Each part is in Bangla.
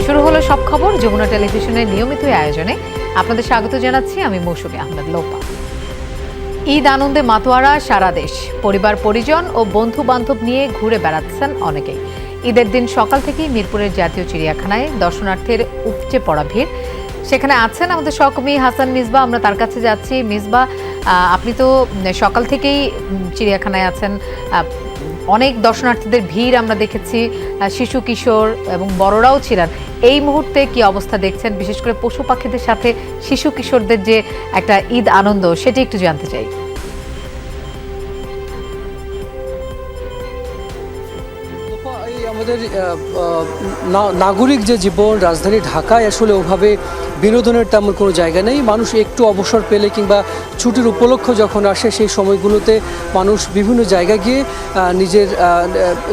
শুরু হলো সব খবর যমুনা টেলিভিশনের নিয়মিত আয়োজনে। আপনাদের স্বাগত জানাচ্ছি আমি মৌসুমী আহমেদ লোপা। ঈদ আনন্দে মাতোয়ারা সারা দেশ। পরিবার পরিজন ও বন্ধু বান্ধব নিয়ে ঘুরে বেড়াচ্ছেন অনেকেই। ঈদের দিন সকাল থেকেই মিরপুরের জাতীয় চিড়িয়াখানায় দর্শনার্থীর উপচে পড়া ভিড়। সেখানে আছেন আমাদের সহকর্মী হাসান মিসবা, আমরা তার কাছে যাচ্ছি। মিসবা, আপনি তো সকাল থেকেই চিড়িয়াখানায় আছেন, অনেক দর্শনার্থীদের ভিড় আমরা দেখেছি, শিশু কিশোর এবং বড়রাও ছিলেন। এই মুহূর্তে কি অবস্থা দেখছেন, বিশেষ করে পশু পাখিদের সাথে শিশু কিশোরদের যে একটা ঈদ আনন্দ, সেটি একটু জানতে চাই। আমাদের নাগরিক যে জীবন, রাজধানী ঢাকায় আসলে ওভাবে বিনোদনের তেমন কোনো জায়গা নেই। মানুষ একটু অবসর পেলে কিংবা ছুটির উপলক্ষ যখন আসে সেই সময়গুলোতে মানুষ বিভিন্ন জায়গায় গিয়ে নিজের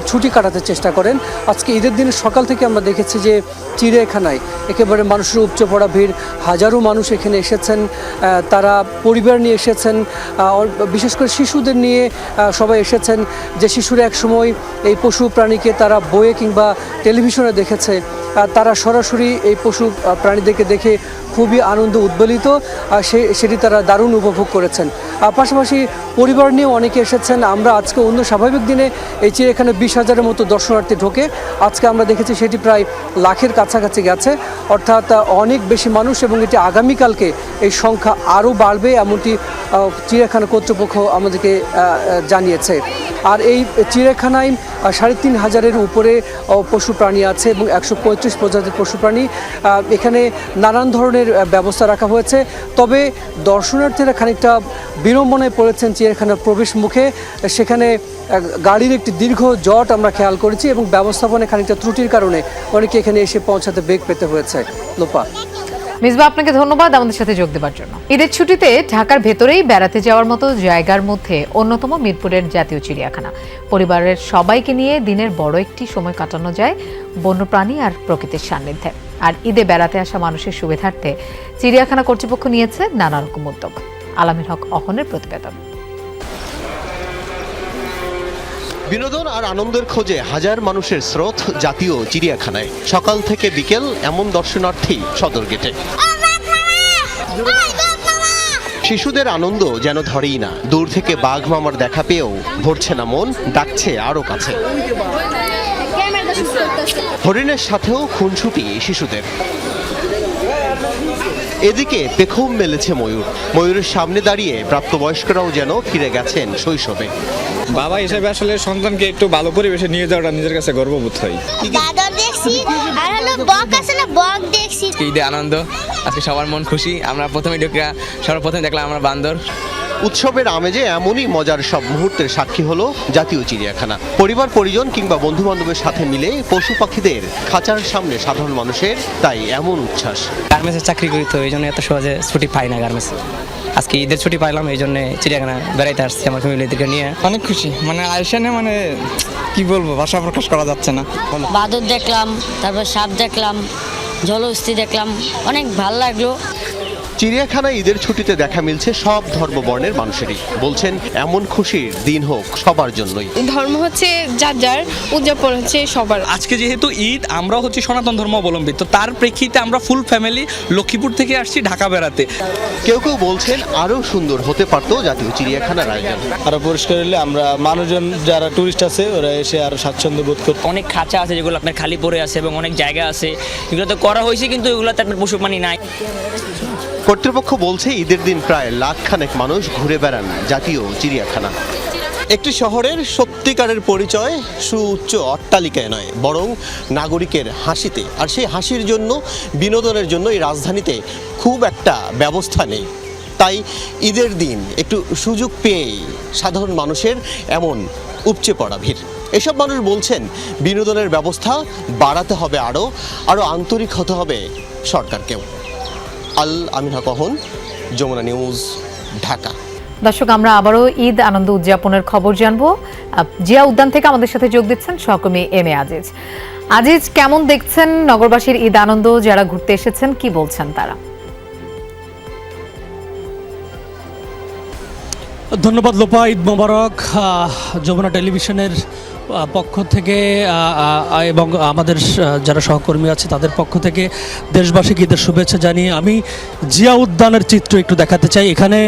ছুটি কাটাতে চেষ্টা করেন। আজকে ঈদের দিনের সকাল থেকে আমরা দেখেছি যে চিড়িয়াখানায় একেবারে মানুষের উপচে পড়া ভিড়। হাজারো মানুষ এখানে এসেছেন, তারা পরিবার নিয়ে এসেছেন, বিশেষ করে শিশুদের নিয়ে সবাই এসেছেন। যে শিশুরা একসময় এই পশু প্রাণীকে তারা বইয়ে কিংবা টেলিভিশনে দেখেছে, তারা সরাসরি এই পশু প্রাণীদেরকে দেখে খুবই আনন্দ উদ্বেলিত, সেটি তারা দারুণ উপভোগ করেছেন। পাশাপাশি পরিবার নিয়েও অনেকে এসেছেন। আমরা আজকে অন্য স্বাভাবিক দিনে এই চিড়িয়াখানায় 20,000-এর মতো দর্শনার্থী ঢোকে, আজকে আমরা দেখেছি সেটি প্রায় লাখের কাছাকাছি গেছে, অর্থাৎ অনেক বেশি মানুষ, এবং এটি আগামীকালকে এই সংখ্যা আরও বাড়বে এমনটি চিড়িয়াখানা কর্তৃপক্ষ আমাদেরকে জানিয়েছে। আর এই চিড়িয়াখানায় 3,500-এর উপরে পশু প্রাণী আছে এবং 135 প্রজাতির পশু প্রাণী। এখানে নানান ধরনের ব্যবস্থা রাখা হয়েছে। তবে দর্শনার্থীরা খানিকটা বিড়ম্বনায় পড়েছেন চিড়িয়াখানার প্রবেশ মুখে। সেখানে গাড়ির একটি দীর্ঘ জট আমরা খেয়াল করেছি এবং ব্যবস্থাপনায় খানিকটা ত্রুটির কারণে অনেকে এখানে এসে পৌঁছাতে বেগ পেতে হয়েছে। লোপা। মিসবা, আপনাকে ধন্যবাদ আমাদের সাথে যোগ দেওয়ার জন্য। ঈদের ছুটিতে ঢাকার ভেতরেই বেড়াতে যাওয়ার মতো জায়গার মধ্যে অন্যতম মিরপুরের জাতীয় চিড়িয়াখানা। পরিবারের সবাইকে নিয়ে দিনের বড় একটি সময় কাটানো যায় বন্যপ্রাণী আর প্রকৃতির সান্নিধ্যে। আর ঈদে বেড়াতে আসা মানুষের সুবিধার্থে চিড়িয়াখানা কর্তৃপক্ষ নিয়েছে নানা রকম উদ্যোগ। আলামির হক অহনের প্রতিবেদন। বিনোদন আর আনন্দের খোঁজে হাজার মানুষের স্রোত জাতীয় চিড়িয়াখানায়। সকাল থেকে বিকেল এমন দর্শনার্থী সদর গেটে। শিশুদের আনন্দ যেন ধরেই না। দূর থেকে বাঘ মামার দেখা পেয়েও ভরছে না মন, ডাকছে আরো কাছে। হরিণের সাথেও খুনসুটি শিশুদের। এদিকে পেখম মেলেছে ময়ূর। ময়ূরের সামনে দাঁড়িয়ে প্রাপ্তবয়স্করাও যেন ফিরে গেছেন শৈশবে। বাবা হিসেবে আসলে সন্তানকে একটু ভালো পরিবেশে নিয়ে যাওয়াটা নিজের কাছে গর্ববোধ হয়। ঈদে আনন্দ, আজকে সবার মন খুশি। আমরা প্রথমে ঢুকে সর্বপ্রথম দেখলাম আমরা বান্দর। উৎসবের আমেজে এমনই মজার সব মুহূর্তের সাক্ষী হলো জাতীয় চিড়িয়াখানা। পরিবার পরিজন কিংবা বন্ধু বান্ধবের সাথে মিলে পশু পাখিদের খাঁচার সামনে সাধারণ মানুষের তাই এমন উচ্ছ্বাস। গার্মেন্টসে চাকরি করি তো এই জন্য এত সহজে ছুটি পাই না গার্মেন্টসে। আজকে ঈদের ছুটি পাইলাম, এই জন্য চিড়িয়াখানা বেড়াইতে আসছি আমার ফ্যামিলিদেরকে নিয়ে। অনেক খুশি, মানে আইসানে মানে কি বলবো, ভাষা প্রকাশ করা যাচ্ছে না। বাদর দেখলাম, তারপর সাপ দেখলাম, জলহস্তি দেখলাম, অনেক ভালো লাগলো। চিড়িয়াখানায় ঈদের ছুটিতে দেখা মিলছে সব ধর্ম বর্ণের মানুষেরই। বলছেন এমন খুশির দিন হোক সবার জন্যই। ধর্ম হচ্ছে যার যার, উদযাপন হচ্ছে সবার। আজকে যেহেতু ঈদ, আমরা হচ্ছে সনাতন ধর্ম অবলম্বী, তো তার প্রেক্ষিতে আমরা ফুল ফ্যামিলি লক্ষ্মীপুর থেকে আসছি ঢাকা বেড়াতে। কেউ কেউ বলছেন আরো সুন্দর হতে পারতো জাতীয় চিড়িয়াখানার আয়োজন। আরো পরিষ্কার হলে আমরা মানুষজন যারা টুরিস্ট আছে ওরা এসে আরো স্বাচ্ছন্দ্য বোধ করতে। অনেক খাঁচা আছে যেগুলো আপনার খালি পড়ে আছে এবং অনেক জায়গা আছে, এগুলো তো করা হয়েছে কিন্তু এগুলোতে আপনার পশু প্রাণী নাই। কর্তৃপক্ষ বলছে ঈদের দিন প্রায় লাখখানেক মানুষ ঘুরে বেড়ান জাতীয় চিড়িয়াখানা। একটি শহরের সত্যিকারের পরিচয় সুউচ্চ অট্টালিকায় নয়, বরং নাগরিকের হাসিতে। আর সেই হাসির জন্য, বিনোদনের জন্য এই রাজধানীতে খুব একটা ব্যবস্থা নেই। তাই ঈদের দিন একটু সুযোগ পেয়েই সাধারণ মানুষের এমন উপচে পড়া ভিড়। এসব মানুষ বলছেন বিনোদনের ব্যবস্থা বাড়াতে হবে, আরও আন্তরিক হতে হবে সরকারকেও। আমির হক অহন, যমুনা নিউজ, ঢাকা। দর্শক, আমরা আবারও ঈদ আনন্দ উদযাপনের খবর জানবো। জিয়া উদ্যান থেকে আমাদের সাথে যোগ দিচ্ছেন সহকর্মী এম এ আজিজ। আজিজ, কেমন দেখছেন নগরবাসীর ঈদ আনন্দ? যারা ঘুরতে এসেছেন কি বলছেন তারা? ধন্যবাদ লোপা, ঈদ মোবারক। যমুনা টেলিভিশনের পক্ষ থেকে এবং আমাদের যারা সহকর্মী আছে তাদের পক্ষ থেকে দেশবাসীকে ঈদের শুভেচ্ছা জানিয়ে আমি জিয়া উদ্যানের চিত্র একটু দেখাতে চাই। এখানে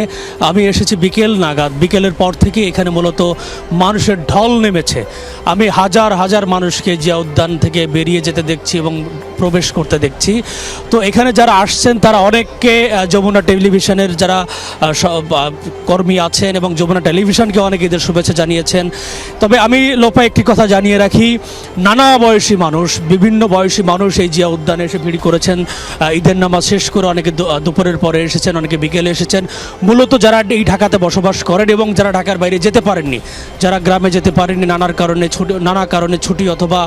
আমি এসেছি বিকেল নাগাদ, বিকেলের পর থেকে এখানে মূলত মানুষের ঢল নেমেছে। আমি হাজার হাজার মানুষকে জিয়া উদ্যান থেকে বেরিয়ে যেতে দেখছি এবং প্রবেশ করতে দেখছি। তো এখানে যারা আসছেন তারা অনেককে যমুনা টেলিভিশনের যারা কর্মী আছেন এবং যমুনা টেলিভিশনকে অনেক ঈদের শুভেচ্ছা জানিয়েছেন। তবে আমি লোপা একটি কথা জানিয়ে রাখি, নানা বয়সী মানুষ, বিভিন্ন বয়সী মানুষ এই জিয়া উদ্যানে এসে ভিড় করেছেন। ঈদের নামাজ শেষ করে অনেকে দুপুরের পরে এসেছেন, অনেকে বিকেলে এসেছেন। মূলত যারা এই ঢাকাতে বসবাস করেন এবং যারা ঢাকার বাইরে যেতে পারেননি, যারা গ্রামে যেতে পারেননি নানা কারণে ছুটি অথবা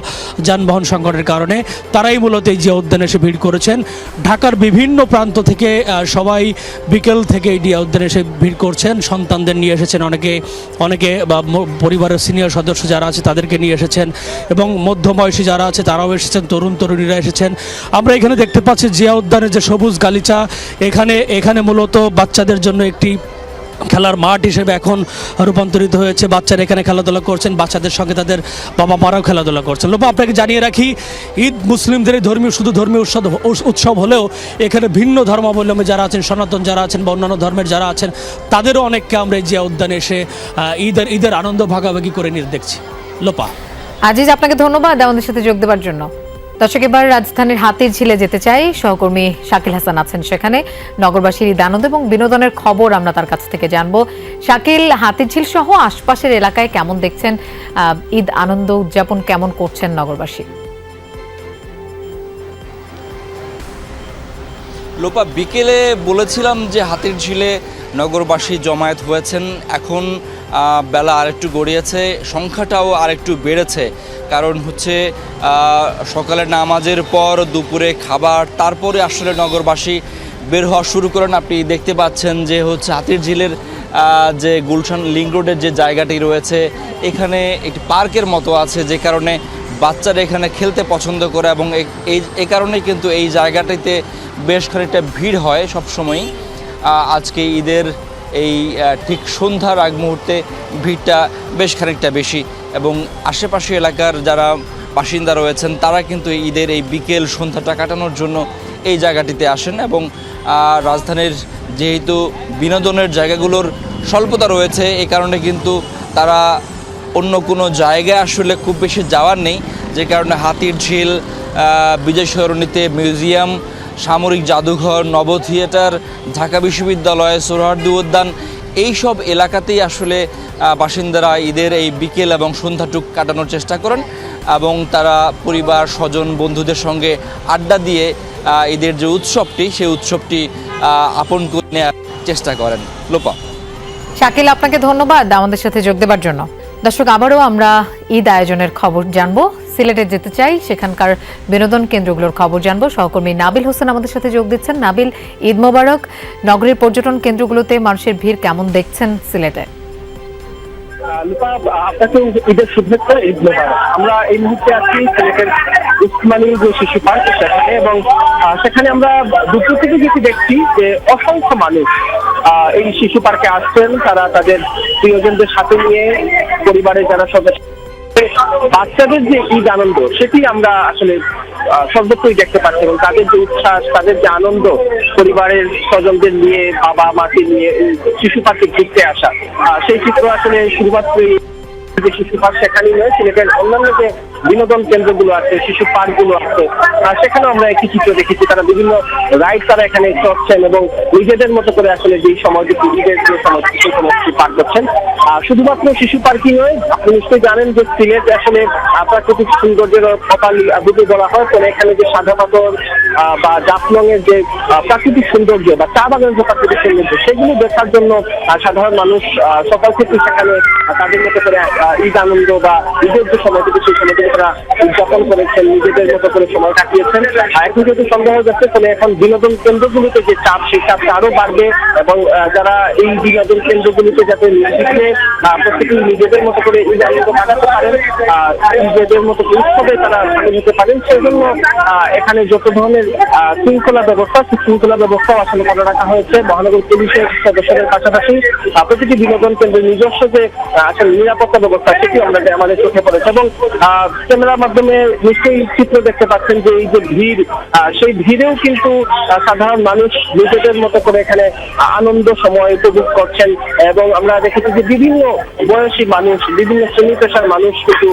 যানবাহন সংকটের কারণে, তারাই মূলত এই জিয়া উদ্যানে এসে ভিড় করেছেন। ঢাকার বিভিন্ন প্রান্ত থেকে সবাই বিকেল থেকে এই জিয়া উদ্যানে এসে ভিড় করছেন। সন্তানদের নিয়ে এসেছেন, অনেকে বা পরিবারের সিনিয়র সদস্য যারা আছে তাদেরকে নিয়ে এসেছেন এবং মধ্যবয়সী যারা আছে তারাও এসেছেন, তরুণীরা এসেছেন। আমরা এখানে দেখতে পাচ্ছি জিয়া উদ্যানের যে সবুজ গালিচা, এখানে মূলত বাচ্চাদের জন্য একটি খেলার মাঠ হিসেবে এখন রূপান্তরিত হয়েছে। বাচ্চারা এখানে খেলাধুলা করছেন, বাচ্চাদের সঙ্গে তাদের বাবা মারাও খেলাধুলা করছেন। লোপা, আপনাকে জানিয়ে রাখি, ঈদ মুসলিমদের শুধু ধর্মীয় উৎসব হলেও এখানে ভিন্ন ধর্মাবলম্বী যারা আছেন, সনাতন যারা আছেন বা অন্যান্য ধর্মের যারা আছেন, তাদেরও অনেককে আমরা জিয়া উদ্যানে এসে ঈদের আনন্দ ভাগাভাগি করে নিয়ে দেখছি। লোপা, আজিজ, আপনাকে ধন্যবাদ আমাদের সাথে যোগ দেওয়ার জন্য। দর্শক, এবার রাজধানীর হাতিরঝিলে যেতে চাই। সহকর্মী শাকিল হাসান আছেন সেখানে। নগরবাসীর ঈদ আনন্দ এবং বিনোদনের খবর আমরা তার কাছ থেকে জানবো। শাকিল, হাতিরঝিল সহ আশপাশের এলাকায় কেমন দেখছেন ঈদ আনন্দ উদযাপন, কেমন করছেন নগরবাসী? লোপা, বিকেলে বলেছিলাম যে হাতিরঝিলে নগরবাসী জমায়েত হয়েছেন। এখন বেলা আরেকটু গড়িয়েছে, সংখ্যাটাও আরেকটু বেড়েছে। কারণ হচ্ছে সকালে নামাজের পর দুপুরে খাবার, তারপরে আসলে নগরবাসী বের হওয়া শুরু করেন। আপনি দেখতে পাচ্ছেন যে হচ্ছে হাতিরঝিলের যে গুলশান লিংক রোডের যে জায়গাটি রয়েছে, এখানে একটি পার্কের মতো আছে, যে কারণে বাচ্চারা এখানে খেলতে পছন্দ করে এবং এই কারণেই কিন্তু এই জায়গাটিতে বেশ খানিকটা ভিড় হয় সবসময়ই। আজকে ঈদের এই ঠিক সন্ধ্যার আগ মুহূর্তে ভিড়টা বেশ খানিকটা বেশি এবং আশেপাশে এলাকার যারা বাসিন্দা রয়েছেন তারা কিন্তু ঈদের এই বিকেল সন্ধ্যাটা কাটানোর জন্য এই জায়গাটিতে আসেন এবং রাজধানীর যেহেতু বিনোদনের জায়গাগুলোর স্বল্পতা রয়েছে, এই কারণে কিন্তু তারা অন্য কোনো জায়গায় আসলে খুব বেশি যাওয়ার নেই, যে কারণে হাতিরঝিল, বিজয় সরণিতে মিউজিয়াম, সামরিক জাদুঘর, নব থিয়েটার, ঢাকা বিশ্ববিদ্যালয়, সোহরাওয়ার্দী উদ্যান, এইসব এলাকাতেই আসলে বাসিন্দারা ঈদের এই বিকেল এবং সন্ধ্যাটুক কাটানোর চেষ্টা করেন এবং তারা পরিবার, স্বজন, বন্ধুদের সঙ্গে আড্ডা দিয়ে ঈদের যে উৎসবটি, সেই উৎসবটি আপন করে নেওয়ার চেষ্টা করেন। লোপা, শাকিল, আপনাকে ধন্যবাদ আমাদের সাথে যোগ দেওয়ার জন্য। দর্শক, আবারও আমরা ঈদ আয়োজনের খবর জানবো। সিলেটে যেতে চাই, সেখানকার বিনোদন কেন্দ্রগুলোর খবর জানবো। সহকর্মী নাবিল হোসেন আমাদের সাথে যোগ দিচ্ছেন। নাবিল, ঈদ মোবারক। নগরীর পর্যটন কেন্দ্রগুলোতে মানুষের ভিড় কেমন দেখছেন সিলেটে? আপনাকে ঈদের শুভেচ্ছা, ঈদ মোবারক। আমরা এই মুহূর্তে আছি সিলেটের উসমানী যে শিশু পার্ক সেখানে, এবং সেখানে আমরা দুপুর থেকে যেটি দেখছি যে অসংখ্য মানুষ এই শিশু পার্কে আসছেন। তারা তাদের প্রিয়জনদের সাথে নিয়ে, পরিবারের যারা সদস্য, বাচ্চাদের যে ঈদ আনন্দ সেটি আমরা আসলে সর্বত্রই দেখতে পাচ্ছি এবং তাদের যে উচ্ছ্বাস, তাদের যে আনন্দ, পরিবারের স্বজনদের নিয়ে, বাবা মাকে নিয়ে শিশু পার্কে ঘুরতে আসা, সেই চিত্র আসলে শুধুমাত্র যে শিশু পার্ক সেখানেই নয়, সিলেটের অন্যান্য যে বিনোদন কেন্দ্রগুলো আছে, শিশু পার্কগুলো আছে, সেখানেও আমরা একটি চিত্র দেখেছি। তারা বিভিন্ন রাইড তারা এখানে চড়ছেন এবং নিজেদের মতো করে আসলে যেই সময়টুকু ঈদের যে সময়টুকু সেই সময়টুকু পার করছেন। শুধুমাত্র শিশু পার্কই নয়, আপনি নিশ্চয়ই জানেন যে সিলেট আসলে প্রাকৃতিক সৌন্দর্যের কপাল দুটো বলা হয়। ফলে এখানে যে সাদা পাথর বা জাফলং এর যে প্রাকৃতিক সৌন্দর্য বা চা বাগানের যে প্রাকৃতিক সৌন্দর্য, সেগুলো দেখার জন্য সাধারণ মানুষ সকাল থেকে সেখানে তাদের মতো করে ঈদ আনন্দ বা ঈদের যে সময়টুকু সেই সময়টুকু তারা উদযাপন করেছেন, নিজেদের মতো করে সময় কাটিয়েছেন। এখন যেহেতু সন্ধ্যা হয়ে যাচ্ছে, ফলে এখন বিনোদন কেন্দ্রগুলিতে যে চাপ, সেই চাপটা আরো বাড়বে এবং যারা এই বিনোদন কেন্দ্রগুলিতে যাতে প্রত্যেকেই নিজেদের মতো করে ঈদ আনন্দ কাটাতে পারেন, নিজেদের মতো উৎসবে তারা সামিল হতে পারেন, সেজন্য এখানে যত ধরনের শৃঙ্খলা ব্যবস্থা, সেই শৃঙ্খলা ব্যবস্থাও আসলে করে রাখা হয়েছে। মহানগর পুলিশের সদস্যদের পাশাপাশি প্রতিটি বিনোদন কেন্দ্রের নিজস্ব যে আসলে নিরাপত্তা ব্যবস্থা, সেটি আমাদের চোখে পড়েছে। এবং ক্যামেরার মাধ্যমে নিশ্চয়ই চিত্র দেখতে পাচ্ছেন যে এই যে ভিড়, সেই ভিড়েও কিন্তু সাধারণ মানুষ নিজেদের মতো করে এখানে আনন্দ সময় উপভোগ করছেন। এবং আমরা দেখেছি যে বিভিন্ন বয়সী মানুষ, বিভিন্ন শ্রেণী পেশার মানুষ কিন্তু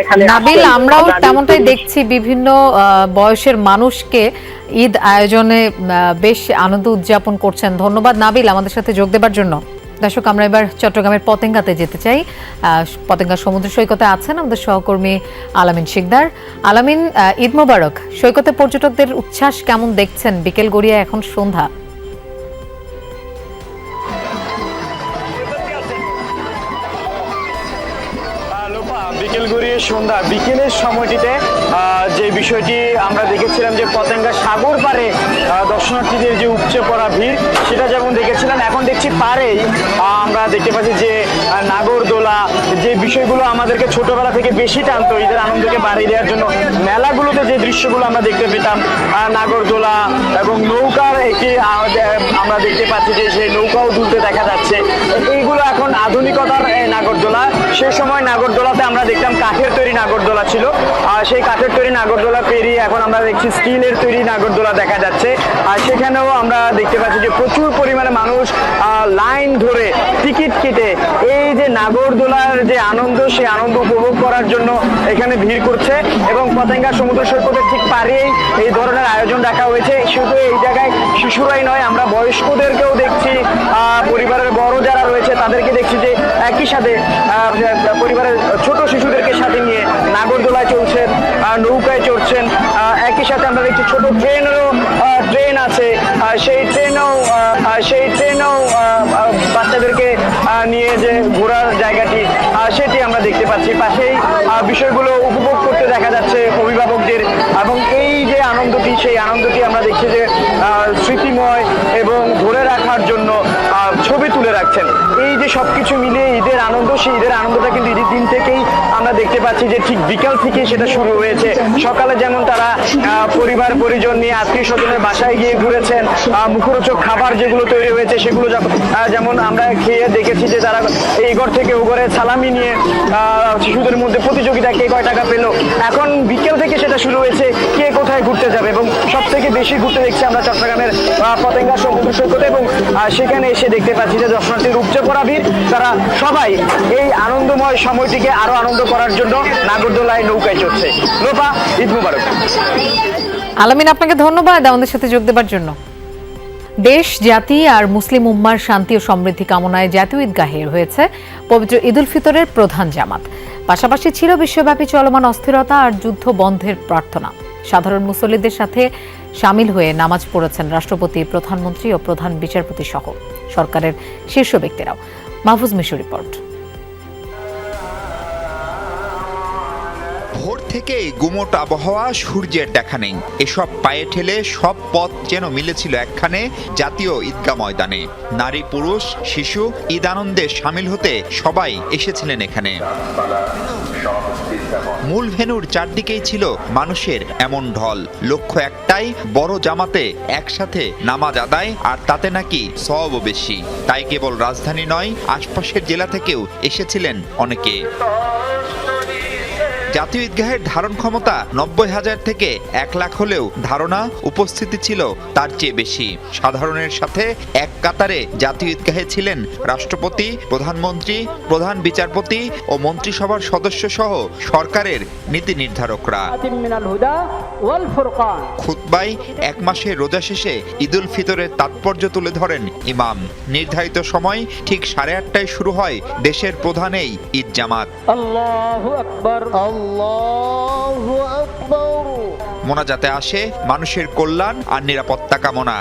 এখানে নাবিল, আমরাও তেমনটাই দেখছি বিভিন্ন বয়সের মানুষকে ঈদ আয়োজনে বেশ আনন্দ উদযাপন করছেন। ধন্যবাদ নাবিল আমাদের সাথে যোগ দেবার জন্য। দর্শক, আমরা এবার চট্টগ্রামের পতেঙ্গাতে যেতে চাই। পতেঙ্গা সমুদ্র সৈকতে আছেন আমাদের সহকর্মী আলামিন শিকদার। আলামিন, ঈদ মোবারক। সৈকতে পর্যটকদের উচ্ছ্বাস কেমন দেখছেন? বিকেল গড়িয়া এখন সন্ধ্যা। বিকেল গড়িয়ে সন্ধ্যা, বিকেলের সময়টিতে যে বিষয়টি আমরা দেখেছিলাম যে পতেঙ্গা সাগর পারে দর্শনার্থীদের যে উপচে পড়া ভিড়, সেটা যেমন দেখেছিলাম, এখন দেখছি পারেই আমরা দেখতে পাচ্ছি যে নাগরদোলা, যে বিষয়গুলো আমাদেরকে ছোটবেলা থেকে বেশি টানতো ঈদের আনন্দকে বাড়িয়ে দেওয়ার জন্য, মেলাগুলোতে যে দৃশ্যগুলো আমরা দেখতে পেতাম, নাগরদোলা এবং নৌকার একটি আমরা দেখতে পাচ্ছি যে সেই নৌকাও দুলতে দেখা যাচ্ছে। এইগুলো এখন আধুনিকতার নাগরদোলা। সেই সময় নাগরদোলাতে আমরা দেখতাম কাঠের তৈরি নাগরদোলা ছিল, আর সেই কাঠের তৈরি নাগরদোলা পেরিয়ে এখন আমরা দেখছি স্টিলের তৈরি নাগরদোলা দেখা যাচ্ছে। আর সেখানেও আমরা দেখতে পাচ্ছি যে প্রচুর পরিমাণে মানুষ লাইন ধরে টিকিট কেটে এই যে নাগরদোলার যে আনন্দ, সেই আনন্দ উপভোগ করার জন্য এখানে ভিড় করছে। এবং পতেঙ্গা সমুদ্র সৈকতের ঠিক পাড়েই এই ধরনের আয়োজন রাখা হয়েছে। শুধু এই জায়গায় শিশুরাই নয়, আমরা বয়স্কদেরকেও দেখছি, পরিবারের বড় যারা রয়েছে তাদেরকে দেখছি যে একই সাথে পরিবারের ছোট শিশুদেরকে সাথে নিয়ে নাগরদোলায় চলছেন, নৌকায় চড়ছেন। একই সাথে আমরা দেখছি ছোট ট্রেন আছে, সেই ট্রেনেও বাচ্চাদেরকে নিয়ে যে ঘোরার জায়গাটি, সেটি আমরা দেখতে পাচ্ছি। পাশেই বিষয়গুলো উপভোগ করতে দেখা যাচ্ছে অভিভাবকদের। এবং এই যে আনন্দটি, সেই আনন্দটি আমরা দেখছি যে স্মৃতিময় এবং ধরে রাখার জন্য ছবি তুলে রাখছেন। এই যে সবকিছু মিলিয়ে ঈদের আনন্দ, সেই ঈদের আনন্দটা কিন্তু ঈদের দিন থেকেই আমরা দেখতে পাচ্ছি যে ঠিক বিকাল থেকে সেটা শুরু হয়েছে। সকালে যেমন তারা পরিবার পরিজন নিয়ে আত্মীয় স্বজনের বাসায় গিয়ে ঘুরেছেন, মুখরোচক খাবার যেগুলো তৈরি হয়েছে সেগুলো যেমন আমরা খেয়ে দেখেছি যে তারা এই ঘর থেকে ও ঘরে সালামি নিয়ে শিশুদের মধ্যে প্রতিযোগিতা, কে কয় টাকা পেল। এখন বিকেল থেকে সেটা শুরু হয়েছে কে কোথায় ঘুরতে যাবে। এবং সব থেকে বেশি ঘুরতে দেখছি আমরা চট্টগ্রামের পতেঙ্গা সমুদ্র সৈকতে। এবং সেখানে এসে দেখতে পাচ্ছি যে দর্শনার্থীর উপচে পড়া ভিড়, তারা সবাই এই আনন্দময় সময়টিকে আরো আনন্দ করার জন্য নাগরদোলায় নৌকায় চড়ছে। লোপা, ঈদ মুবারক। আলামিন, আপনাকে ধন্যবাদ আমাদের সাথে যোগ দেবার জন্য। দেশ, জাতি আর মুসলিম উম্মার শান্তি ও সমৃদ্ধি কামনায় জাতীয় ঈদগাহে হয়েছে পবিত্র ঈদ উল ফিতরের প্রধান জামাত। পাশাপাশি ছিল বিশ্বব্যাপী চলমান অস্থিরতা আর যুদ্ধ বন্ধের প্রার্থনা। সাধারণ মুসল্লিদের সাথে সামিল হয়ে নামাজ পড়েছেন রাষ্ট্রপতি, প্রধানমন্ত্রী ও প্রধান বিচারপতি সহ সরকারের শীর্ষ ব্যক্তিরাও। মাহফুজ মিশু রিপোর্ট। ভোর থেকেই গুমোট আবহাওয়া, সূর্যের দেখা নেই। এসব পায়ে ঠেলে সব পথ যেন মিলেছিল একখানে জাতীয় ঈদগাহ ময়দানে। নারী, পুরুষ, শিশু ঈদ আনন্দে সামিল হতে সবাই এসেছিলেন এখানে। মূল ভেন্যুর চারদিকেই ছিল মানুষের এমন ঢল। লক্ষ্য একটাই, বড় জামাতে একসাথে নামাজ আদায়, আর তাতে নাকি সওয়াবও বেশি। তাই কেবল রাজধানী নয়, আশপাশের জেলা থেকেও এসেছিলেন অনেকে। জাতীয় ঈদগাহের ধারণ ক্ষমতা ৯০,০০০ থেকে ১ লাখ হলেও ধারণা উপস্থিতি ছিল তার চেয়ে বেশি। সাধারণের সাথে এক কাতারে জাতীয় ঈদগাহে ছিলেন রাষ্ট্রপতি, প্রধানমন্ত্রী, প্রধান বিচারপতি ও মন্ত্রিসভার সদস্য সহ সরকারের নীতি নির্ধারকরা। খুতবায় এক মাসের রোজা শেষে ঈদ উল ফিতরের তাৎপর্য তুলে ধরেন ইমাম। নির্ধারিত সময় ঠিক 8:30টায় শুরু হয় দেশের প্রধান এই ঈদ জামাত। আল্লাহু আকবার, আল্লাহু আকবার। মোনাজাতে আসে মানুষের কল্যাণ আর নিরাপত্তা কামনা,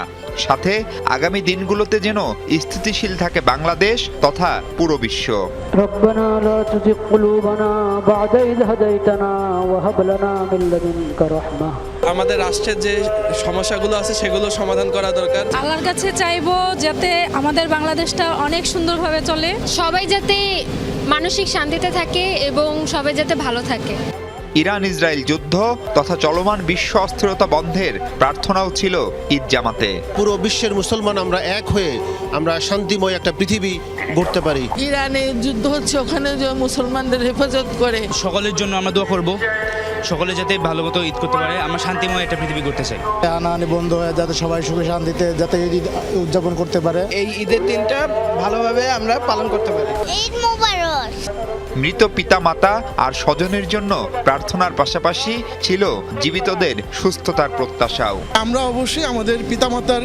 সাথে আগামী দিনগুলোতে যেন স্থিতিশীল থাকে বাংলাদেশ তথা পুরো বিশ্ব। রব্বানা লা তুযিগ কুলুবানা বা'দা ইয হাদাইতানা ওয়া হাব লানা মিন লাদুনকা রাহমাহ। আমাদের রাষ্ট্রের যে সমস্যাগুলো আছে সেগুলো সমাধান করা দরকার। আল্লাহর কাছে চাইবো যাতে আমাদের বাংলাদেশটা অনেক সুন্দরভাবে চলে, সবাই যাতে মানসিক শান্তিতে থাকে এবং সবাই যাতে ভালো থাকে। ইরান ইসরায়েল যুদ্ধ তথা চলমান বিশ্ব অস্থিরতা বন্ধের প্রার্থনাও ছিল ঈদ জামাতে। পুরো বিশ্বের মুসলমান আমরা এক হয়ে আমরা শান্তিময় একটা পৃথিবী গড়তে পারি। ইরানে যুদ্ধ হচ্ছে, ওখানে যে মুসলমানদের হেফাজত করে। সকলের জন্য আমরা দোয়া করব, সকলে যাতে ভালো মতো ঈদ করতে পারে। আমরা শান্তিময় একটা পৃথিবী করতে চাই। হানাহানি বন্ধ হয়ে যাতে সবাই সুখে শান্তিতে যাতে ঈদ উদযাপন করতে পারে। এই ঈদের দিনটা ভালোভাবে আমরা পালন করতে পারি। ঈদ মোবারক। মৃত পিতা মাতা আর স্বজনের জন্য প্রার্থনার পাশাপাশি ছিল জীবিতদের সুস্থতার প্রত্যাশাও। আমরা অবশ্যই আমাদের পিতামাতার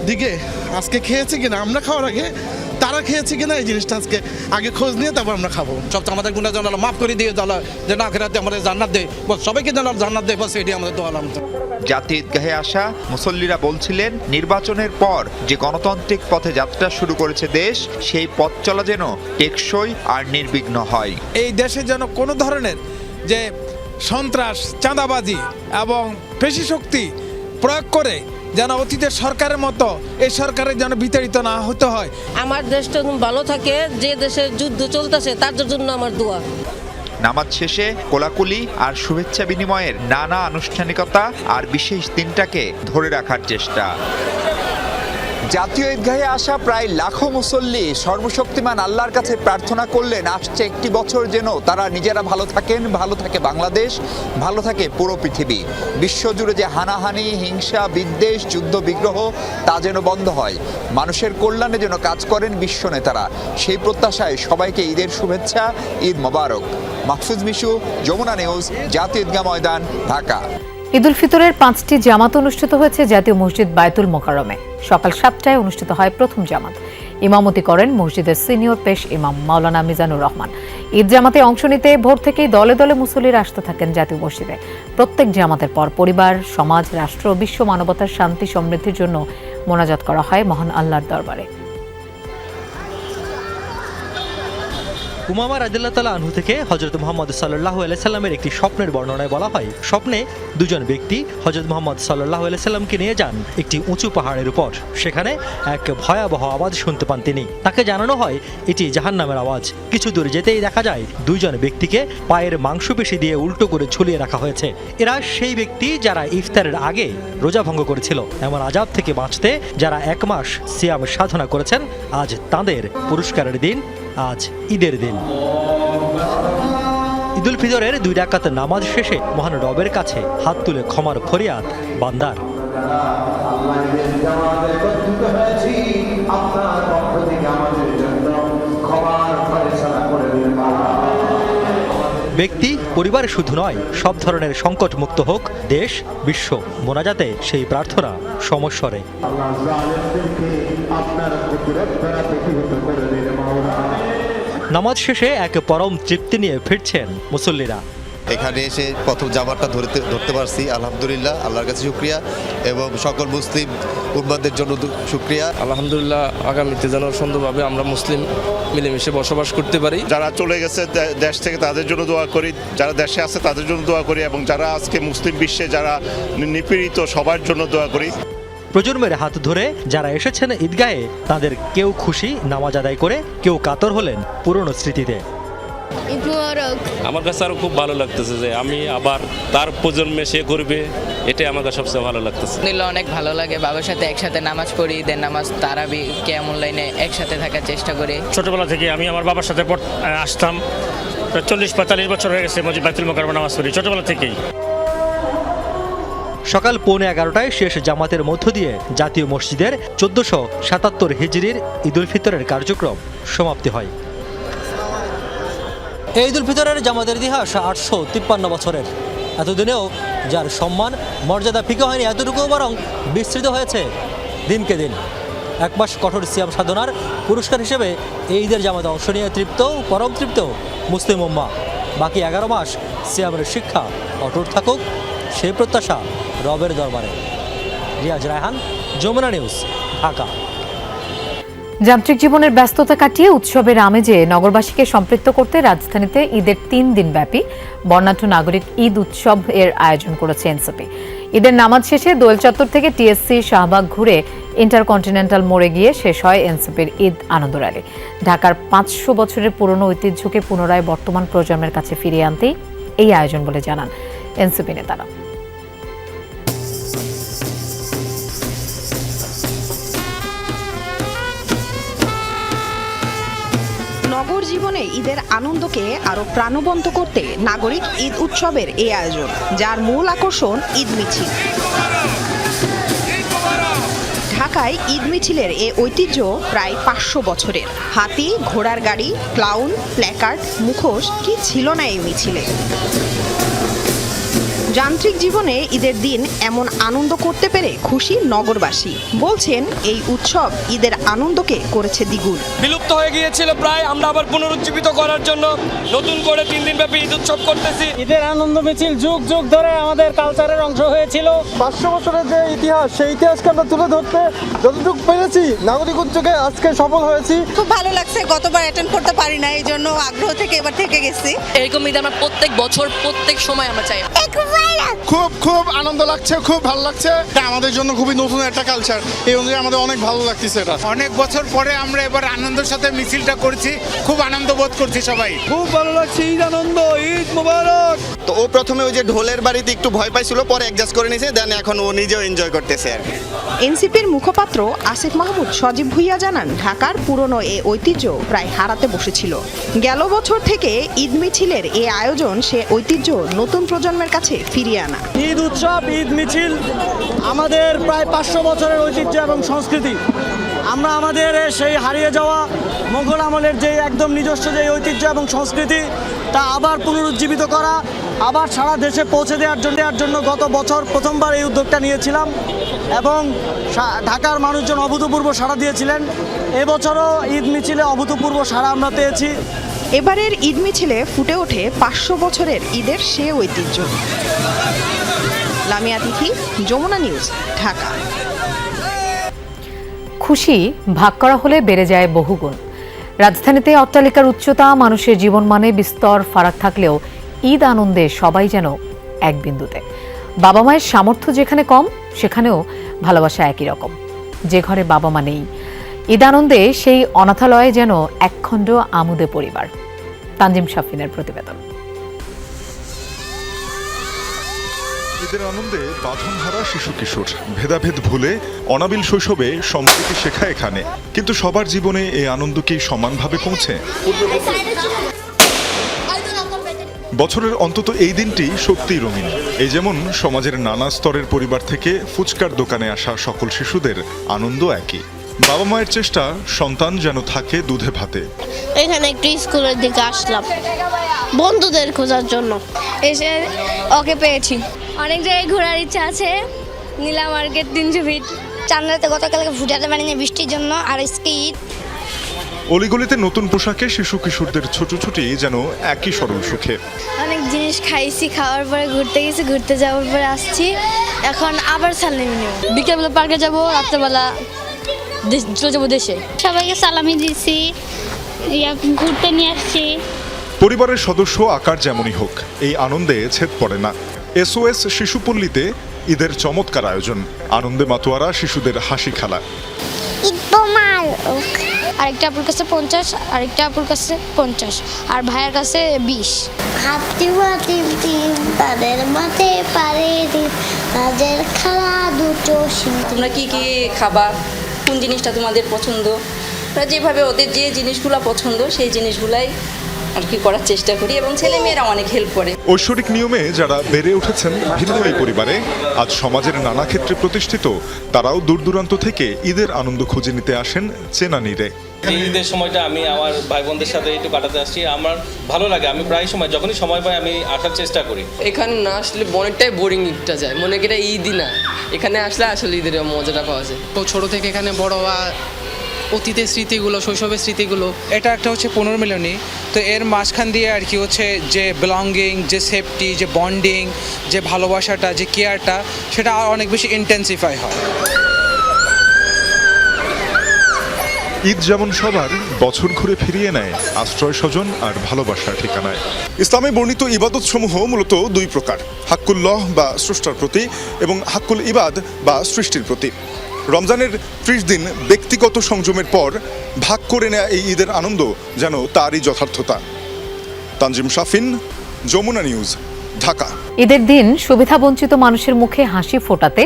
দিকে আজকে খেয়েছি কিনা, আমরা খাওয়ার আগে তারা খেয়েছে কিনা এই জিনিসটা আজকে আগে খোঁজ নিয়ে তারপর আমরা খাবো। সবচেয়ে আমাদের গুনাহ যেন আল্লাহ মাফ করে দিয়ে আল্লাহ যেন আখিরাতে আমাদের জান্নাত দেয়, সবাইকে যেন জান্নাত দেয়, বস এটাই আমাদের দোয়া। জাতীয় ঈদগাহে আসা মুসল্লিরা বলছিলেন, নির্বাচনের পর যে গণতান্ত্রিক পথে যাত্রা শুরু করেছে দেশ, সেই পথ চলা যেন টেকসই আর নির্বিঘ্ন হয়। এই দেশে যেন কোনো ধরনের যে সন্ত্রাস, চাঁদাবাজি এবং পেশি শক্তি প্রয়োগ করে যেন অতীতের সরকারের মতো এই সরকারের যেন বিতাড়িত না হতে হয়। আমার দেশটা ভালো থাকে, যে দেশে যুদ্ধ চলতেছে তার জন্য আমার দোয়া। নামাজ শেষে কোলাকুলি আর শুভেচ্ছা বিনিময়ের নানা আনুষ্ঠানিকতা আর বিশেষ দিনটাকে ধরে রাখার চেষ্টা। জাতীয় ঈদগাহে আসা প্রায় লাখো মুসল্লি সর্বশক্তিমান আল্লাহর কাছে প্রার্থনা করলেন আসছে একটি বছর যেন তারা নিজেরা ভালো থাকেন, ভালো থাকে বাংলাদেশ, ভালো থাকে পুরো পৃথিবী। বিশ্বজুড়ে যে হানাহানি, হিংসা, বিদ্বেষ, যুদ্ধ বিগ্রহ তা যেন বন্ধ হয়, মানুষের কল্যাণে যেন কাজ করেন বিশ্ব নেতারা। সেই প্রত্যাশায় সবাইকে ঈদের শুভেচ্ছা, ঈদ মোবারক। মাহফুজ মিশু, যমুনা নিউজ, জাতীয় ঈদগাহ ময়দান, ঢাকা। ঈদুল ফিতরের 5টি জামাত অনুষ্ঠিত হয়েছে জাতীয় মসজিদ বায়তুল মোকাররমে। সকাল 7টায় অনুষ্ঠিত হয় প্রথম জামাত। ইমামতি করেন মসজিদের সিনিয়র পেশ ইমাম মাওলানা মিজানুর রহমান। ঈদ জামাতে অংশ নিতে ভোর থেকেই দলে দলে মুসল্লিরা আসতে থাকেন জাতীয় মসজিদে। প্রত্যেক জামাতের পর পরিবার, সমাজ, রাষ্ট্র, বিশ্ব মানবতার শান্তি সমৃদ্ধির জন্য মোনাজাত করা হয় মহান আল্লাহর দরবারে। উমামা রাদিয়াল্লাহু তাআলা আনহু থেকে হযরত মুহাম্মদ সাল্লাল্লাহু আলাইহি সাল্লামের একটি স্বপ্নের বর্ণনায় বলা হয়, স্বপ্নে দুজন ব্যক্তি হযরত মুহাম্মদ সাল্লাল্লাহু আলাইহি সাল্লামকে নিয়ে যান একটি উঁচু পাহাড়ের উপর। সেখানে এক ভয়াবহ আওয়াজ শুনতে পান তিনি। তাকে জানানো হয় এটি জাহান্নামের আওয়াজ। কিছু দূর যেতেই দেখা যায় দুইজন ব্যক্তিকে পায়ের মাংসপেশি দিয়ে উল্টো করে ঝুলিয়ে রাখা হয়েছে। এরা সেই ব্যক্তি যারা ইফতারের আগে রোজা ভঙ্গ করেছিল। এমন আযাব থেকে বাঁচতে যারা 1 মাস সিয়াম সাধনা করেছেন, আজ তাদের পুরস্কারের দিন, আজ ঈদের দিন। ঈদুল ফিতরের 2 রাকাত নামাজ শেষে মহান রবের কাছে হাত তুলে ক্ষমার ফরিয়াদ বান্দার। ব্যক্তি, পরিবার শুধু নয়, সব ধরনের সংকট মুক্ত হোক দেশ, বিশ্ব। মোনাজাতে সেই প্রার্থনা সমস্বরে। নামাজ শেষে এক পরম তৃপ্তি নিয়ে ফিরছেন মুসল্লিরা। এখানে এসে প্রথম জামাতটা ধরতে পারছি, আলহামদুলিল্লাহ, আল্লাহর কাছে শুকরিয়া এবং সকল মুসলিম উম্মাদের জন্য শুকরিয়া। আলহামদুলিল্লাহ, আগামীতে যেন সুন্দরভাবে আমরা মুসলিম মিলেমিশে বসবাস করতে পারি। যারা চলে গেছে দেশ থেকে তাদের জন্য দোয়া করি, যারা দেশে আছে তাদের জন্য দোয়া করি এবং যারা আজকে মুসলিম বিশ্বে যারা নিপীড়িত সবার জন্য দোয়া করি। প্রজন্মের হাত ধরে যারা এসেছেন ঈদগাহে, তাদের কেউ খুশি নামাজ আদায় করে, কেউ কাতর হলেন পুরনো স্মৃতিতে। আমার কাছে আরো খুব ভালো লাগতেছে যে আমি আবার তার প্রজন্মে সে করবে, এটাই আমার কাছে সবচেয়ে ভালো লাগতেছে। অনেক ভালো লাগে, বাবার সাথে একসাথে নামাজ পড়ি, ঈদের নামাজ, তারাবি, কিয়ামুল লাইলে একসাথে থাকার চেষ্টা করি। ছোটবেলা থেকে আমি আমার বাবার সাথে আসতাম, 40-45 বছর হয়ে গেছে মসজিদ বায়তুল মোকাররমে নামাজ পড়ি ছোটবেলা থেকেই। সকাল 11:15টায় শেষ জামাতের মধ্য দিয়ে জাতীয় মসজিদের 1477 হিজরির ঈদুল ফিতরের কার্যক্রম সমাপ্তি হয়। এই ঈদুল ফিতরের জামাতের ইতিহাস 853 বছরের। এতদিনেও যার সম্মান মর্যাদা ফিকে হয়নি, এতটুকু বরং বিস্তৃত হয়েছে দিনকে দিন। 1 মাস কঠোর সিয়াম সাধনার পুরস্কার হিসেবে এই ঈদের জামাতে অংশ নিয়ে তৃপ্ত, পরম তৃপ্ত মুসলিম উম্মাহ। বাকি 11 মাস সিয়ামের শিক্ষা অটুট থাকুক, সেই প্রত্যাশা রবের দরবারে। রিয়াজ রায়হান, যমুনা নিউজ, ঢাকা। যান্ত্রিক জীবনের ব্যস্ততা কাটিয়ে উৎসবের আমেজে নগরবাসীকে সম্পৃক্ত করতে রাজধানীতে ঈদের 3 দিন ব্যাপী বর্ণাঢ্য নাগরিক ঈদ উৎসব এর আয়োজন করেছে এনসিপি। ঈদের নামাজ শেষে দোয়েল চত্বর থেকে টিএসসি শাহবাগ ঘুরে ইন্টারকন্টিনেন্টাল মোড়ে গিয়ে শেষ হয় এনসিপির ঈদ আনন্দ র্যালি। ঢাকার 500 বছরের পুরনো ঐতিহ্যকে পুনরায় বর্তমান প্রজন্মের কাছে ফিরিয়ে আনতেই এই আয়োজন বলে জানান এনসিপি নেতারা। নগর জীবনে ঈদের আনন্দকে আরো প্রাণবন্ত করতে নাগরিক ঈদ উৎসবের এই আয়োজন, যার মূল আকর্ষণ ঈদ মিছিল। ঢাকায় ঈদ মিছিলের এ ঐতিহ্য প্রায় 500 বছরের। হাতি, ঘোড়ার গাড়ি, ক্লাউন, প্ল্যাকার্ড, মুখোশ, কি ছিল না এই মিছিলে। যান্ত্রিক জীবনে ঈদের দিন এমন আনন্দ করতে পেরে খুশি নগরবাসী। বলছেন এই উৎসব ঈদের আনন্দকে করেছে দ্বিগুণ। বিলুপ্ত হয়ে গিয়েছিল প্রায়, আমরা আবার পুনরুজ্জীবিত করার জন্য নতুন করে 3 দিন ব্যাপী ঈদ উৎসব করতেছি। ঈদের আনন্দ মিছিল যুগ যুগ ধরে আমাদের কালচারের অংশ হয়েছিল। 500 বছরের যে ইতিহাস, সেই ইতিহাসকে আমরা তুলে ধরতে যতটুকু পেরেছি নাগরিক উদ্যোগে আজকে সফল হয়েছি। খুব ভালো লাগছে, গতবার অ্যাটেন্ড করতে পারি না, এই জন্য আগ্রহ থেকে এবার থেকে গেছি। এরকম ঈদ আমরা প্রত্যেক বছর প্রত্যেক সময় আমরা চাই। খুব আনন্দ লাগছে, খুব ভালো লাগছে। আমাদের জন্য খুবই নতুন একটা কালচার, এই অনুযায়ী আমাদের অনেক ভালো লাগতেছে। এটা অনেক বছর পরে আমরা এবার আনন্দের সাথে মিছিলটা করছি, খুব আনন্দ বোধ করছি সবাই। খুব ভালো লাগছে, ঈদ আনন্দ, ঈদ মোবারক। তো ও প্রথমে ওই যে ঢোলের বাড়িতে একটু ভয় পাইছিল, পরে অ্যাডজাস্ট করে নিয়েছে, দেন এখন ও নিজেও এনজয় করতেছে আর কি। এনসিপির মুখপাত্র আসিফ মাহমুদ সজীব ভুইয়া জানান, ঢাকার পুরনো এই ঐতিহ্য প্রায় হারাতে বসেছিল। গেল বছর থেকে ঈদ মিছিলের এই আয়োজন সে ঐতিহ্য নতুন প্রজন্মের কাছে ফিরিয়ে আনা। ঈদ উৎসব, ঈদ মিছিল আমাদের প্রায় 500 বছরের ঐতিহ্য এবং সংস্কৃতি। আমরা আমাদের সেই হারিয়ে যাওয়া মোগল আমলের যে একদম নিজস্ব যে ঐতিহ্য এবং সংস্কৃতি, তা আবার পুনরুজ্জীবিত করা, আবার সারা দেশে পৌঁছে দেওয়ার জন্য গত বছর প্রথমবার এই উদ্যোগটা নিয়েছিলাম এবং ঢাকার মানুষজন অভূতপূর্ব সাড়া দিয়েছিলেন। এবছরও ঈদ মিছিলে অভূতপূর্ব সাড়া আমরা পেয়েছি। এবারের ঈদ মিছিলে ফুটে ওঠে 500 বছরের ঈদের সে ঐতিহ্য। লামিয়া তিথি, যমুনা নিউজ, ঢাকা। খুশি ভাগ করা হলে বেড়ে যায় বহুগুণ। রাজধানীতে অট্টালিকার উচ্চতা, মানুষের জীবনমানে বিস্তর ফারাক থাকলেও ঈদ আনন্দে সবাই যেন এক বিন্দুতে। বাবা মায়ের সামর্থ্য যেখানে কম, সেখানেও ভালোবাসা একই রকম। যে ঘরে বাবা মা নেই, ঈদ আনন্দে সেই অনাথালয়ে যেন একখণ্ড আমুদে পরিবার। তানজিম শাফিনের প্রতিবেদন। ঈদের আনন্দে বাঁধনহারা শিশু কিশোর, ভেদাভেদ ভুলে অনাবিল শৈশবে সম্প্রীতি শেখা এখানে। কিন্তু সবার জীবনে এই আনন্দ কি সমানভাবে পৌঁছে? বছরের অন্তত এই দিনটি সত্যিই রঙিন। এই যেমন সমাজের নানা স্তরের পরিবার থেকে ফুচকার দোকানে আসা সকল শিশুদের আনন্দ একই। বাবা মায়ের চেষ্টা সন্তান যেন থাকে দুধে ভাতে। এখানে একটু স্কুলের দিকে আসলাম বন্ধুদের খোঁজার জন্য, এসে ওকে পেয়েছি। অনেক জায়গায় ঘোরার ইচ্ছা আছে, নীলা মার্কেট 300 ফিট। চান্দাতে গতকালকে ফুটাতে পারিনি বৃষ্টির জন্য, আর আজকে ঈদ। অলিগলিতে নতুন পোশাকে শিশু কিশোরদের ছোটাছুটি যেন একই সরল সুখে। অনেক জিনিস খাইছি, খাওয়ার পরে ঘুরতে গেছি, ঘুরতে যাওয়ার পরে আসছি, এখন আবার সালামি নেব। বিকেলবেলা পার্কে যাবো, রাত্রেবেলা চলে যাবো দেশে। সবাইকে সালামি দিয়েছি, ঘুরতে নিয়ে আসছি। পরিবারের সদস্য আকার যেমনই হোক, এই আনন্দে ছেদ পড়ে না। SOS শিশুপল্লীতে ঈদের চমৎকার আয়োজন, আনন্দে মাতোয়ারা শিশুদের হাসি খেলা। আরেকটা আপুর কাছে 50, আরেকটা আপুর কাছে 50, আর ভাইয়ের কাছে 20। হাতি হাতি তাদের মাঠে পারে তাদের খেলা দুটো। তোমরা কি কি খাবা, কোন জিনিসটা তোমাদের পছন্দ, যেভাবে ওদের যে জিনিসগুলো পছন্দ সেই জিনিসগুলাই আর কি করার চেষ্টা করি, এবং ছেলে মেয়েরা অনেক হেল্প করে। ঐশ্বরিক নিয়মে যারা বেড়ে উঠেছেন ভিন্ন এই পরিবারে, আজ সমাজের নানা ক্ষেত্রে প্রতিষ্ঠিত, তারাও দূর দূরান্ত থেকে ঈদের আনন্দ খুঁজে নিতে আসেন চেনা নিরে। ঈদের সময়টা আমি আমার ভাই বোনদের সাথে একটু কাটাতে আসছি, আমার ভালো লাগে। আমি প্রায় সময় যখনই সময় পাই আমি আসার চেষ্টা করি। এখানে না আসলে অনেকটাই বোরিং ঈদটা যায়, মনে করি এটা ঈদই না। এখানে আসলে আসলে ঈদের মজাটা পাওয়া যায়। তো ছোট থেকে এখানে বড় হওয়া, অতীতের স্মৃতিগুলো, শৈশবের স্মৃতিগুলো, এটা একটা হচ্ছে পুনর্মিলনী। তো এর মাঝখান দিয়ে আর কি হচ্ছে যে বিলঙ্গিং, যে সেফটি, যে বন্ডিং, যে ভালোবাসাটা, যে কেয়ারটা, সেটা আর অনেক বেশি ইন্টেন্সিফাই হয়। ঈদ যেমন সবার, বছর ঘুরে ফিরিয়ে নেয় আশ্রয় স্বজন আর ভালোবাসার ঠিকানায়। ইসলামে বর্ণিত ইবাদত সমূহ মূলত দুই প্রকার, হাক্কুল্লাহ বা স্রষ্টার প্রতি এবং হাক্কুল ইবাদ বা সৃষ্টির প্রতি। রমজানের 30 দিন ব্যক্তিগত সংযমের পর ভাগ করে নেয়া এই ঈদের আনন্দ যেন তারই যথার্থতা। তানজিম শাফিন, যমুনা নিউজ, ঢাকা। ঈদের দিন সুবিধাবঞ্চিত মানুষের মুখে হাসি ফোটাতে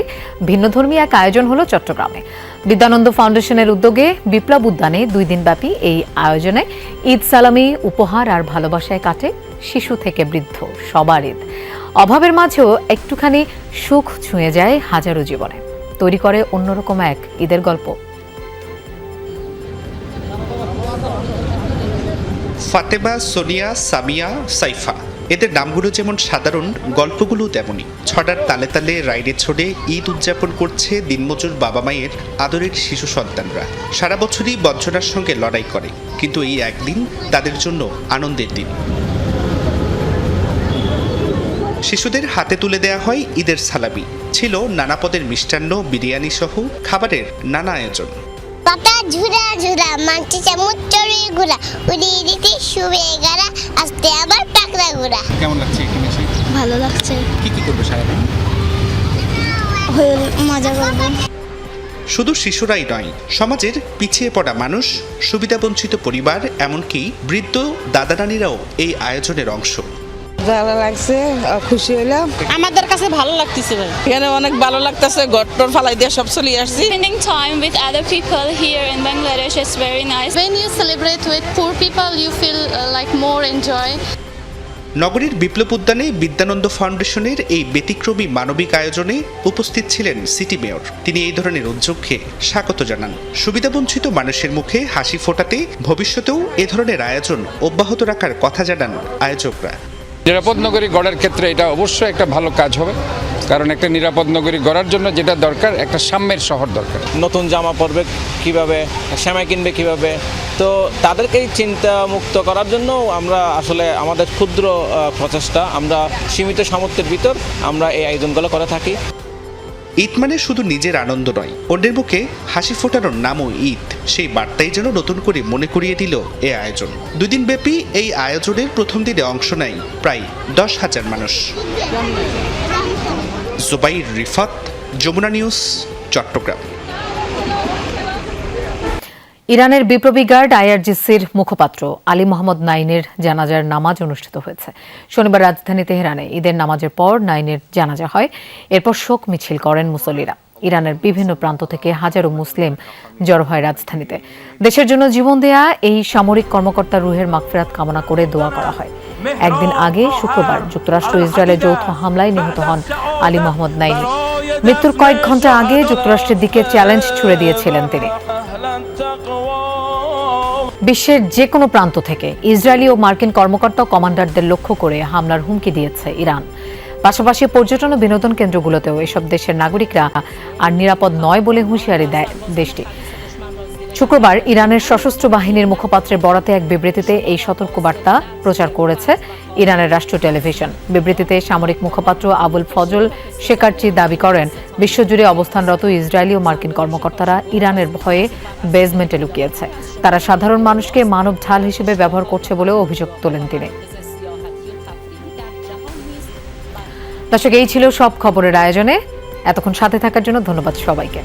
ভিন্নধর্মী এক আয়োজন হলো চট্টগ্রামে। বিদ্যানন্দ ফাউন্ডেশনের উদ্যোগে বিপ্লব উদ্যানে 2 দিনব্যাপী এই আয়োজনে ঈদ সালামি, উপহার আর ভালোবাসায় কাটে শিশু থেকে বৃদ্ধ সবার ঈদ। অভাবের মাঝেও একটুখানি সুখ ছুঁয়ে যায় হাজারো জীবনে, তৈরি করে অন্যরকম এক ঈদের গল্প। ফাতেমা, সোনিয়া, সামিয়া, সাইফা, এদের নামগুলো যেমন সাধারণ, গল্পগুলো তেমনই। ছড়ার তালে তালে রাইডে ছড়ে ঈদ উদযাপন করছে দিনমজুর বাবা মায়ের আদরের শিশু সন্তানরা। সারা বছরই বঞ্চনার সঙ্গে লড়াই করে, কিন্তু এই একদিন তাদের জন্য আনন্দের দিন। শিশুদের হাতে তুলে দেয়া হয় ঈদের সালামি, ছিল নানা পদের মিষ্টান্ন, বিরিয়ানি সহ খাবারের নানা আয়োজন। পাতা ঝুরা ঝুরা মাটি চামচ চড়ে ঘোরা উড়িয়ে দিতে শুয়ে গেলা আস্তে আবার টাকরা ঘোরা। কেমন লাগছে এখানে এসে? ভালো লাগছে। কি করবে সারাদিন? মজা করবো। শুধু শিশুরাই নয়, সমাজের পিছিয়ে পড়া মানুষ, সুবিধাবঞ্চিত পরিবার, এমনকি বৃদ্ধ দাদা নানিরাও এই আয়োজনের অংশ। ভালো লাগছে, খুশি হইলাম। আমাদের কাছে ভালো লাগতেছে ভাই, এখানে অনেক ভালো লাগতেছে। গট্টর ফালাই দিয়ে সব চলে আসছি। Spending time with other people here in Bangladesh is very nice. When you celebrate with poor people, you feel like more enjoy. নগরীর বিপ্লব উদ্যানে বিদ্যানন্দ ফাউন্ডেশনের এই ব্যতিক্রমী মানবিক আয়োজনে উপস্থিত ছিলেন সিটি মেয়র। তিনি এই ধরনের উদ্যোগকে স্বাগত জানান। সুবিধাবঞ্চিত মানুষের মুখে হাসি ফোটাতে ভবিষ্যতেও এ ধরনের আয়োজন অব্যাহত রাখার কথা জানান আয়োজকরা। নিরাপদ নগরী গড়ার ক্ষেত্রে এটা অবশ্যই একটা ভালো কাজ হবে, কারণ একটা নিরাপদ নগরী গড়ার জন্য যেটা দরকার, একটা সাম্যের শহর দরকার। নতুন জামা পরবে কিভাবে, সেমাই কিনবে কিভাবে, তো তাদেরকে চিন্তা মুক্ত করার জন্য আমরা আসলে আমাদের ক্ষুদ্র প্রচেষ্টা, আমরা সীমিত সামর্থ্যের ভিতর আমরা এই আয়োজনগুলো করে থাকি। ঈদ মানে শুধু নিজের আনন্দ নয়, অন্যের মুখে হাসি ফোটানোর নামও ঈদ। সেই বার্তাই যেন নতুন করে মনে করিয়ে দিল এই আয়োজন। 2 দিনব্যাপী এই আয়োজনের প্রথম দিনে অংশ নেয় প্রায় 10,000 মানুষ। জুবাইর রিফাত, যমুনা নিউজ, চট্টগ্রাম। ইরানের বিপ্লবী গার্ড আইআরজিসির মুখপাত্র আলী মোহাম্মদ নাইনের জানাজার নামাজ অনুষ্ঠিত হয়েছে। শনিবার রাজধানী তেহরানে ঈদের নামাজের পর নাইনের জানাজা হয়। এরপর শোক মিছিল করেন মুসল্লিরা। ইরানের বিভিন্ন প্রান্ত থেকে হাজারো মুসলিম জড়ো হয় রাজধানীতে। দেশের জন্য জীবন দেয়া এই সামরিক কর্মকর্তার রুহের মাগফিরাত কামনা করে দোয়া করা হয়। একদিন আগে শুক্রবার যুক্তরাষ্ট্র ইসরায়েলের যৌথ হামলায় নিহত হন আলী মোহাম্মদ নাইনি। মৃত্যুর কয়েক ঘন্টা আগে যুক্তরাষ্ট্রের দিকে চ্যালেঞ্জ ছুড়ে দিয়েছিলেন তিনি। বিশ্বের যে কোনো প্রান্ত থেকে ইসরায়েলি ও মার্কিন কর্মকর্তা ও কমান্ডারদের লক্ষ্য করে হামলার হুমকি দিয়েছে ইরান। পাশাপাশি পর্যটন ও বিনোদন কেন্দ্রগুলোতেও এসব দেশের নাগরিকরা আর নিরাপদ নয় বলে হুঁশিয়ারি দেয় দেশটি। শুক্রবার ইরানের সশস্ত্র বাহিনীর মুখপাত্রের বরাতে এক বিবৃতিতে এই সতর্কবার্তা প্রচার করেছে ইরানের রাষ্ট্রীয় টেলিভিশন। বিবৃতিতে সামরিক মুখপাত্র আবুল ফজল শেকারচি দাবি করেন, বিশ্বজুড়ে অবস্থানরত ইসরায়েলি ও মার্কিন কর্মকর্তারা ইরানের ভয়ে বেজমেন্টে লুকিয়েছে। তারা সাধারণ মানুষকে মানব ঢাল হিসেবে ব্যবহার করছে বলেও অভিযোগ তোলেন তিনি। দর্শক, এই ছিল সব খবরের আয়োজনে। এতক্ষণ সাথে থাকার জন্য ধন্যবাদ সবাইকে।